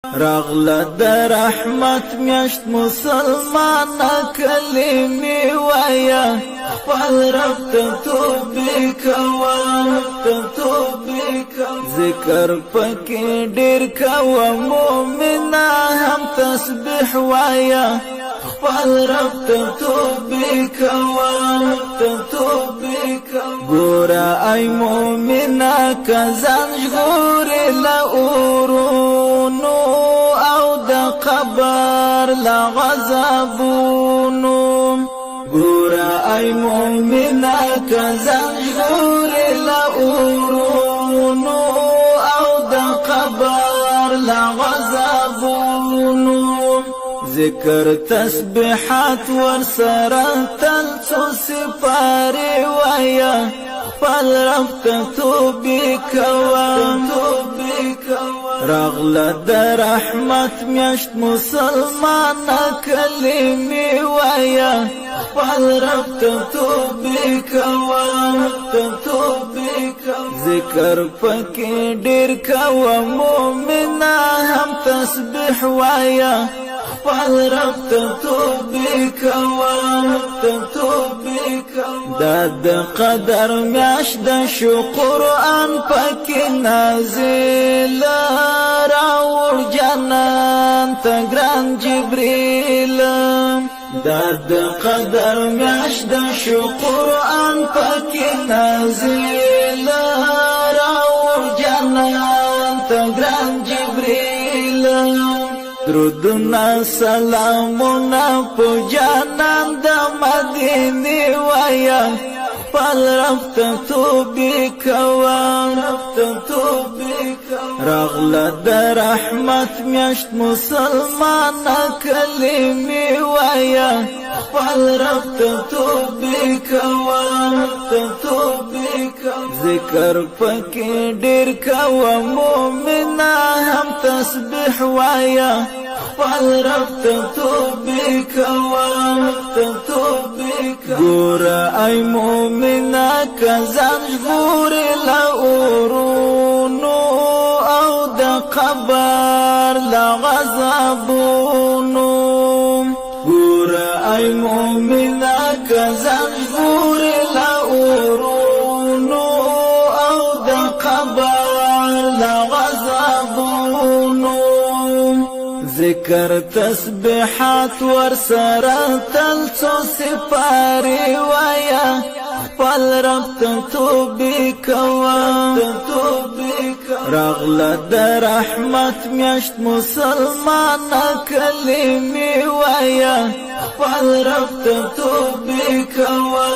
راغله د رحمت میاشت مسلمان کلمې وایا خپل رب ته توبې کوه ذکر پکې ډېر کوه مؤمنه هم تسبیح وایا خپل رب ته توبې کوه ګوره ای مؤمنه که ځان ژغورې له اورونو او د قبر له غضبونو ګوره ای مؤمنه که ځان ژغورې له اورونو او د قبر له غضبونو ذکر تسبیحات ورسره تل څو سپارې وایه خپل رب ته توبې کوه راغله د رحمت میاشت مسلمانه کلمې وایه خپل رب ته توبې کوه ذکر پکې ډېر کوه مؤمنه هم تسبیح وایه خپل رب ته توبې کوه دا د قدر میاشت د شو قرآن پکې نازل راوړ جنان ته ګران جبریل دا د قدر میاشت د شو قرآن پکې نازل راوړ جنان ته ګران جبریل درودنا سلامنا په جانان د مدینه وایا خپل رب ته توبې کوه راغله د رحمت میاشت مسلمانه کلمې وایا خپل رب ته توبې کوه ذکر پکې ډېر کوه مؤمنه هم تسبیح وایا خپل رب ته توبې کوه ګوره ای مؤمنه که ځان ژغورې له اورونو او د قبر له غضبونو ګوره ای مؤمنه که ځان ژغورې له اورونو او د قبر له غضبونو ذکر تسبیحات ورسره تل څو سپارې وایه خپل رب ته توبې کوه راغله د رحمت میاشت مسلمانه کلمې وایه خپل رب ته توبې کوه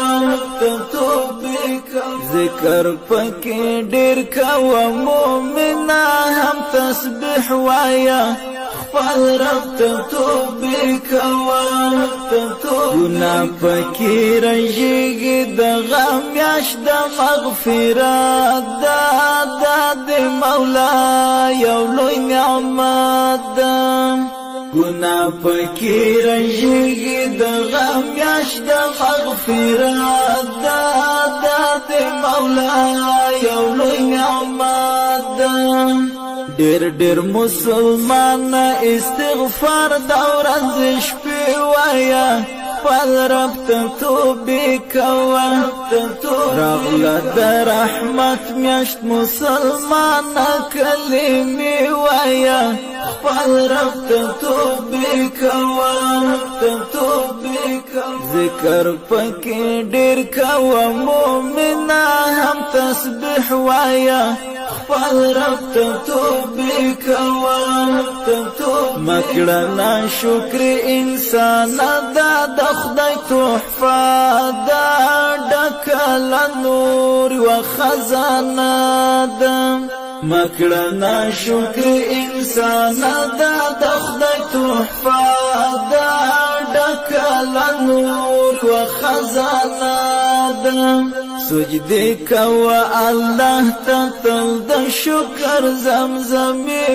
ذکر پکې ډېر کوه مؤمنه هم تسبیح وایه خپل رب ته توبې کوه ګناه پکې رژېږي د غم میاشت د مغفرت دا د مولا یو لوی نعمت ده ګناه پکې رژېږي د غم میاشت د مغفرت دا د مولا یو لوی نعمت ده ډېر مسلمان استغفار د ورځې شپې وایه خپل رب ته توبې کوه راغله د رحمت میاشت مسلمانه کلمې وایه خپل رب ته توبې کوه ذکر پکې ډېر کوه مؤمنه هم تسبیح وایه خپل رب ته توبې کوه مکړه ناشکر انسان دا د خدای تحفه ده ډکه له نور و خزانه ده مکړه ناشکر انسان دا د خدای تحفه ده ډکه له نور و خزانه ده سجدې کوه الله ته تل د شکر زمزمې